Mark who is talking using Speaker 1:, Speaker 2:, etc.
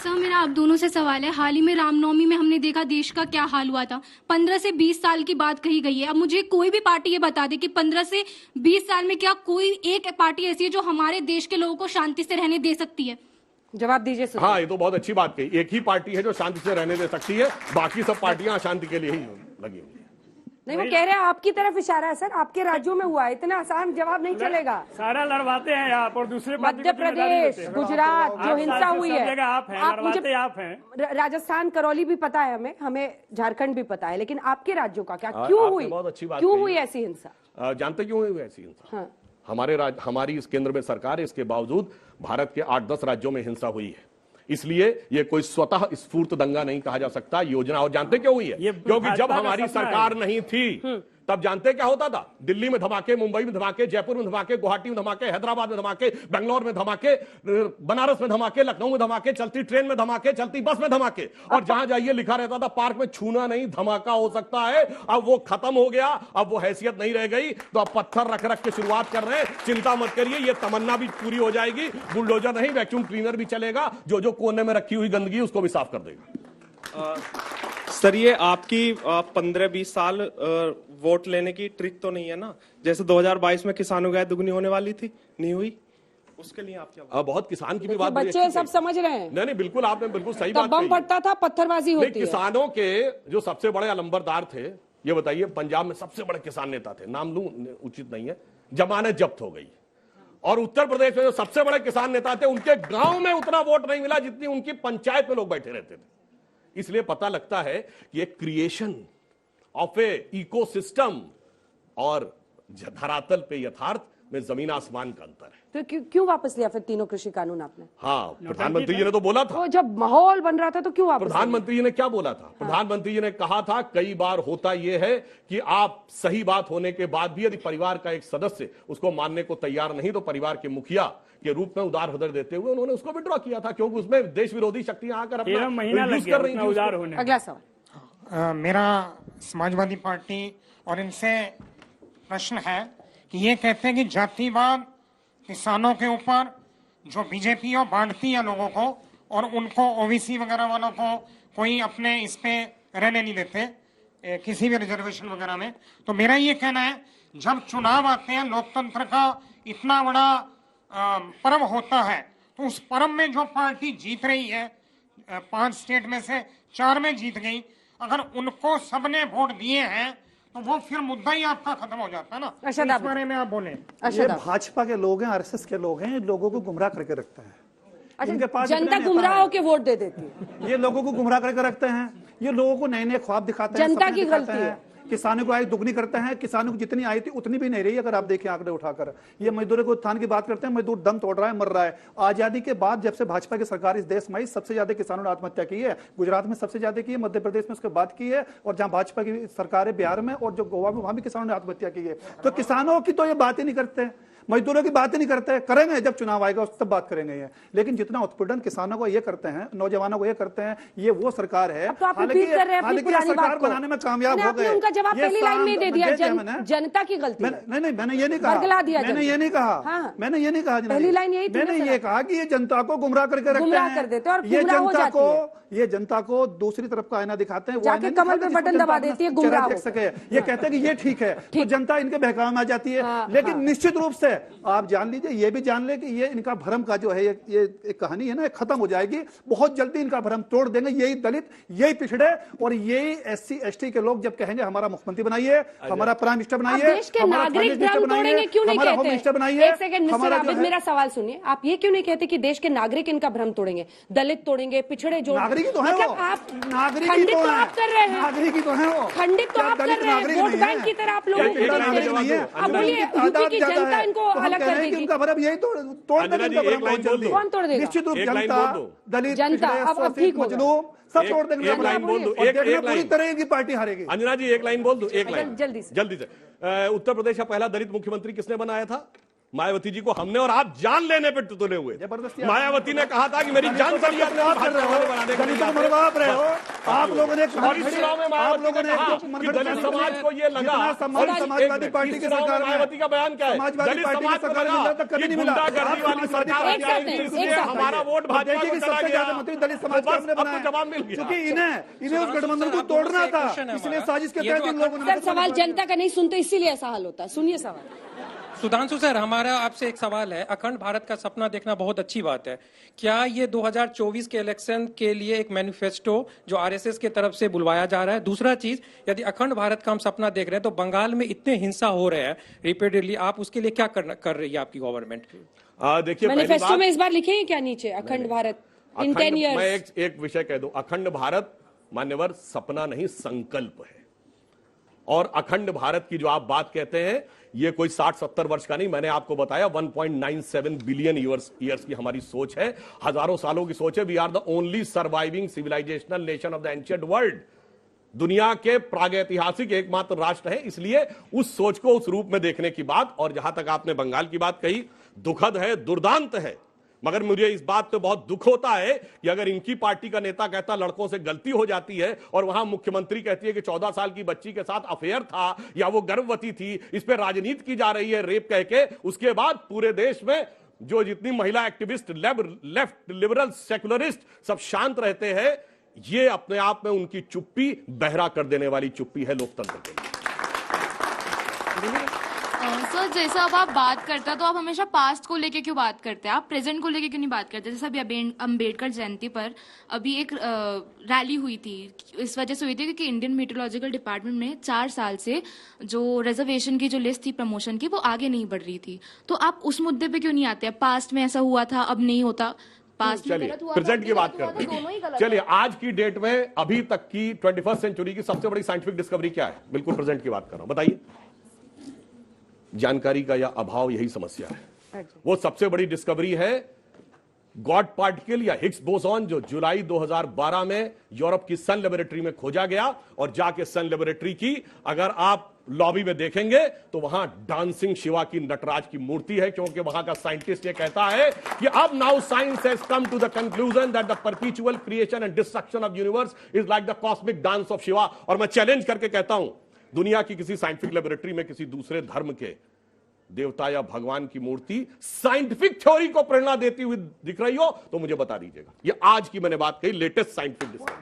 Speaker 1: Sir मेरा आप दोनों से सवाल है, हाल ही में रामनवमी में हमने देखा देश का क्या हाल हुआ था। 15 से 20 साल की बात कही गई है। अब मुझे कोई भी पार्टी ये बता दे कि 15 से 20 साल में क्या कोई एक पार्टी ऐसी है जो हमारे देश के लोगों को शांति से रहने दे सकती है?
Speaker 2: जवाब दीजिए।
Speaker 3: हाँ, ये तो बहुत अच्छी बात कही। एक ही पार्टी है जो शांति से रहने दे सकती है, बाकी सब पार्टियां अशांति के लिए ही लगी हुई है।
Speaker 2: नहीं, वो कह रहे हैं आपकी तरफ इशारा है सर, आपके राज्यों में हुआ है, इतना आसान जवाब नहीं चलेगा।
Speaker 4: सारा लड़वाते हैं आप और दूसरे
Speaker 2: मध्य प्रदेश, गुजरात जो हिंसा हुई है,
Speaker 4: आप मुझे आप हैं।
Speaker 2: राजस्थान, करौली भी पता है हमें झारखंड भी पता है, लेकिन आपके राज्यों का क्या, क्यों हुई,
Speaker 3: बहुत अच्छी बात
Speaker 2: क्यों हुई ऐसी हिंसा?
Speaker 3: जानते क्यों हुई ऐसी हिंसा?
Speaker 2: हाँ।
Speaker 3: हमारी इस केंद्र में सरकार है, इसके बावजूद भारत के 8-10 राज्यों में हिंसा हुई है। इसलिए ये कोई स्वतः स्फूर्त दंगा नहीं कहा जा सकता, योजना। और जानते क्यों हुई है? क्योंकि जब हमारी सरकार नहीं थी तब जानते क्या होता था? दिल्ली में धमाके, मुंबई में धमाके, जयपुर में धमाके, गुवाहाटी में धमाके, हैदराबाद में धमाके, बेंगलोर में धमाके, बनारस में धमाके, लखनऊ में धमाके, चलती ट्रेन में धमाके, चलती बस में धमाके, और जहां जाइए लिखा रहता था पार्क में छूना नहीं, धमाका हो सकता है। अब वो खत्म हो गया, अब वो हैसियत नहीं रह गई, तो अब पत्थर रख रख के शुरुआत कर रहे हैं। चिंता मत करिए, ये तमन्ना भी पूरी हो जाएगी। बुलडोजर नहीं, वैक्यूम क्लीनर भी चलेगा, जो कोने में रखी हुई गंदगी उसको भी साफ कर देगा।
Speaker 5: सर, ये आपकी 15-20 साल वोट लेने की ट्रिक तो नहीं है ना? जैसे 2022 में किसानों की आय दुगनी होने वाली थी, नहीं हुई, उसके लिए आप क्या?
Speaker 3: बहुत किसान की भी बात,
Speaker 2: बच्चे सब समझ रहे हैं।
Speaker 3: नहीं, बिल्कुल आपने बिल्कुल सही बात कही।
Speaker 2: बम पड़ता था, पत्थरबाजी होती है।
Speaker 3: किसानों के जो सबसे बड़े अलंबरदार थे, ये बताइए, पंजाब में सबसे बड़े किसान नेता थे, नाम लूं उचित नहीं है, जमानत जब्त हो गई। और उत्तर प्रदेश में जो सबसे बड़े किसान नेता थे, उनके गांव में उतना वोट नहीं मिला जितनी उनकी पंचायत में लोग बैठे रहते थे। इसलिए पता लगता है कि एक क्रिएशन ऑफ ए इकोसिस्टम और धरातल पे यथार्थ में जमीन आसमान का अंतर है।
Speaker 2: तो क्यों वापस लिया फिर तीनों कृषि कानून आपने?
Speaker 3: हाँ, प्रधानमंत्री जी ने तो बोला था।
Speaker 2: तो जब माहौल बन रहा था तो क्यों वापस?
Speaker 3: प्रधानमंत्री जी ने क्या बोला था? प्रधानमंत्री जी ने कहा था, कई बार होता यह है कि आप सही बात होने के बाद भी यदि परिवार का एक सदस्य उसको मानने को तैयार नहीं, तो परिवार के मुखिया के रूप में उदार हृदय देते हुए उन्होंने उसको विड्रॉ किया था, क्योंकि उसमें देश विरोधी शक्तियां आकर अपना
Speaker 4: महीना लग गया
Speaker 3: कर रही थी
Speaker 4: उदार होने।
Speaker 2: अगला सवाल
Speaker 6: मेरा समाजवादी पार्टी और इनसे प्रश्न है कि ये कहते हैं कि जातिवाद किसानों के ऊपर जो बीजेपी और बांटती है लोगों को, और उनको ओबीसी वगैरह वालों को कोई अपने इस पे रहने नहीं देते किसी भी रिजर्वेशन वगैरह में। तो मेरा ये कहना है, जब चुनाव आते हैं, लोकतंत्र का इतना बड़ा पर्व होता है, तो उस पर्व में जो पार्टी जीत रही है, 5 स्टेट में से 4 में जीत गई, अगर उनको सबने वोट दिए हैं तो वो फिर मुद्दा ही आपका खत्म हो जाता है ना। इस बारे में आप बोले।
Speaker 7: ये भाजपा के लोग हैं, आरएसएस के लोग हैं, लोगों को गुमराह करके रखते हैं।
Speaker 2: अच्छा, जनता गुमराह होकर वोट दे देती है।
Speaker 7: ये लोगों को गुमराह करके रखते हैं, ये लोगों को नए नए ख्वाब दिखाते हैं।
Speaker 2: जनता की गलती है।
Speaker 7: किसानों को आय दुगनी करते हैं, किसानों को जितनी आई थी उतनी भी नहीं रही, अगर आप देखें आंकड़े उठाकर। ये मजदूरों के उत्थान की बात करते हैं, मजदूर दम तोड़ रहा है, मर रहा है। आजादी के बाद जब से भाजपा की सरकार इस देश में आई, सबसे ज्यादा किसानों ने आत्महत्या की है। गुजरात में सबसे ज्यादा की है, मध्य प्रदेश में उसके बाद की है, और जहां भाजपा की सरकार है बिहार में और जो गोवा में, वहां भी किसानों ने आत्महत्या की है। तो किसानों की तो ये बात ही नहीं करते, मजदूरों की बात ही नहीं करते। करेंगे जब चुनाव आएगा उस तब बात करेंगे ये। लेकिन जितना उत्पीड़न किसानों को ये करते हैं, नौजवानों को ये करते हैं, ये वो सरकार है।
Speaker 2: हालांकि
Speaker 7: सरकार बनाने में कामयाब हो गए।
Speaker 2: उनका जवाब पहली लाइन में दे दिया, जनता की गलती।
Speaker 7: नहीं, मैंने ये नहीं कहा, मैंने ये नहीं कहा, मैंने ये नहीं कहा।
Speaker 2: पहली लाइन यही,
Speaker 7: मैंने ये कहा कि ये जनता को गुमराह करके रखते हैं, ये जनता को दूसरी तरफ का आईना दिखाते हैं।
Speaker 2: जाके कमल पे बटन दबा देती है, गुमराह
Speaker 7: देख सके। ये कहते हैं कि ये ठीक है, तो जनता इनके बहकावे में आ जाती है। लेकिन निश्चित रूप से आप जान लीजिए, ये भी जान ले कि ये इनका भ्रम का जो है ये एक कहानी है ना, खत्म हो जाएगी बहुत जल्दी। इनका भ्रम तोड़ देंगे यही दलित, यही पिछड़े और यही SC ST के लोग, जब कहेंगे हमारा मुख्यमंत्री बनाइए, हमारा प्राइम मिनिस्टर बनाइए,
Speaker 2: हमारा होम
Speaker 7: मिनिस्टर बनाइए।
Speaker 2: मेरा सवाल सुनिए, आप ये क्यों नहीं कहते कि देश के नागरिक इनका भ्रम तोड़ेंगे, दलित तोड़ेंगे, पिछड़े जो
Speaker 7: नागरिक तो है,
Speaker 2: मतलब आप
Speaker 7: नागरिक
Speaker 2: खंडित तो आप कर रहे हैं,
Speaker 7: नागरिक तो है वो,
Speaker 2: खंडित तो आप कर रहे हैं, वोट बैंक की तरह आप लोगों को अब बोलिए यूपी की जनता इनको अलग कर देगी।
Speaker 7: उनका भ्रम यही तोड़ देंगे,
Speaker 3: कौन
Speaker 2: तोड़ देगा?
Speaker 7: निश्चित रूप जनता, दलित,
Speaker 2: जनता अब ठीक हो
Speaker 7: मजलूम सब तोड़ देंगे।
Speaker 3: एक लाइन बोल दो,
Speaker 7: पूरी तरह की पार्टी हारेगी।
Speaker 3: अंजना जी एक लाइन बोल दो, एक लाइन
Speaker 2: जल्दी
Speaker 3: से। उत्तर प्रदेश का पहला दलित मुख्यमंत्री किसने बनाया था? मायावती जी को हमने, और आप जान लेने पे तुले हुए। मायावती ने कहा था कि मेरी जान चली, आप
Speaker 7: मरवा रहे हो। आप लोगों ने
Speaker 3: और इस चुनाव में
Speaker 7: आप लोगों ने
Speaker 3: कि दलित समाज को ये लगा,
Speaker 7: समाजवादी पार्टी की सरकार में
Speaker 3: मायावती का बयान क्या है,
Speaker 7: समाजवादी पार्टी की सरकार में तक कभी नहीं मिला।
Speaker 3: गुंडागर्दी वाली सरकार इसलिए हमारा वोट भाजपा को चला गया।
Speaker 7: मंत्री दलित समाज का हमने बनाया,
Speaker 3: जवाब मिल गया,
Speaker 7: क्योंकि इन्हें उस गठबंधन को तोड़ना था, इसलिए साजिश के तहत इन लोगों ने।
Speaker 2: सवाल जनता का नहीं सुनते, इसीलिए ऐसा हाल होता है। सुनिए सवाल।
Speaker 8: सुधांशु सर, हमारा आपसे एक सवाल है। अखंड भारत का सपना देखना बहुत अच्छी बात है। क्या ये 2024 के इलेक्शन के लिए एक मैनिफेस्टो जो आरएसएस की तरफ से बुलवाया जा रहा है? दूसरा चीज, यदि अखंड भारत का हम सपना देख रहे हैं तो बंगाल में इतने हिंसा हो रहे हैं रिपीटेडली, आप उसके लिए क्या कर रही है आपकी गवर्नमेंट?
Speaker 3: देखिए,
Speaker 2: मैनिफेस्टो में इस बार लिखेंगे क्या नीचे अखंड भारत इन 10 ईयर्स?
Speaker 3: मैं एक विषय कह दूं, अखंड भारत मान्यवर सपना नहीं संकल्प है। और अखंड भारत की जो आप बात कहते हैं, ये कोई 60-70 वर्ष का नहीं, मैंने आपको बताया 1.97 बिलियन ईयर्स की हमारी सोच है, हजारों सालों की सोच है। We are the only surviving civilisational nation of the ancient world. दुनिया के प्रागैतिहासिक एकमात्र राष्ट्र है, इसलिए उस सोच को उस रूप में देखने की बात। और जहां तक आपने बंगाल की बात कही, दुखद है, दुर्दांत है, मगर मुझे इस बात पे बहुत दुख होता है कि अगर इनकी पार्टी का नेता कहता लड़कों से गलती हो जाती है और वहां मुख्यमंत्री कहती है कि 14 साल की बच्ची के साथ अफेयर था या वो गर्भवती थी, इस पे राजनीति की जा रही है रेप कह के, उसके बाद पूरे देश में जो जितनी महिला एक्टिविस्ट, लेफ्ट, लिबरल, सेकुलरिस्ट सब शांत रहते हैं, ये अपने आप में उनकी चुप्पी बहरा कर देने वाली चुप्पी है लोकतंत्र के लिए।
Speaker 9: सर, जैसा अब आप बात करते हैं तो आप हमेशा पास्ट को लेके क्यों बात करते हैं? आप प्रेजेंट को लेके क्यों नहीं बात करते? जैसे अभी अम्बेडकर जयंती पर अभी एक रैली हुई थी, इस वजह से हुई थी क्योंकि इंडियन मेट्रोलॉजिकल डिपार्टमेंट में 4 साल से जो रिजर्वेशन की जो लिस्ट थी प्रमोशन की, वो आगे नहीं बढ़ रही थी। तो आप उस मुद्दे पे क्यों नहीं आते? पास्ट में ऐसा हुआ था, अब नहीं होता।
Speaker 3: चलिए प्रेजेंट की बात करते हैं। चलिए आज की डेट में अभी तक की 21st सेंचुरी की सबसे बड़ी साइंटिफिक डिस्कवरी क्या है? बिल्कुल प्रेजेंट की बात कर रहा हूं, बताइए। जानकारी का या अभाव, यही समस्या है। वो सबसे बड़ी डिस्कवरी है गॉड पार्टिकल या हिग्स बोसॉन, जो जुलाई 2012 में यूरोप की सन लेबोरेटरी में खोजा गया। और जाके सन लेबोरेटरी की अगर आप लॉबी में देखेंगे तो वहां डांसिंग शिवा की नटराज की मूर्ति है, क्योंकि वहां का साइंटिस्ट ये कहता है कि अब now science has come to the conclusion that the perpetual creation and destruction of universe is like the cosmic dance of Shiva. और मैं चैलेंज करके कहता हूं, दुनिया की किसी साइंटिफिक लेबोरेटरी में किसी दूसरे धर्म के देवता या भगवान की मूर्ति साइंटिफिक थ्योरी को प्रेरणा देती हुई दिख रही हो तो मुझे बता दीजिएगा। ये आज की मैंने बात कही, लेटेस्ट साइंटिफिक डिस्कवरी।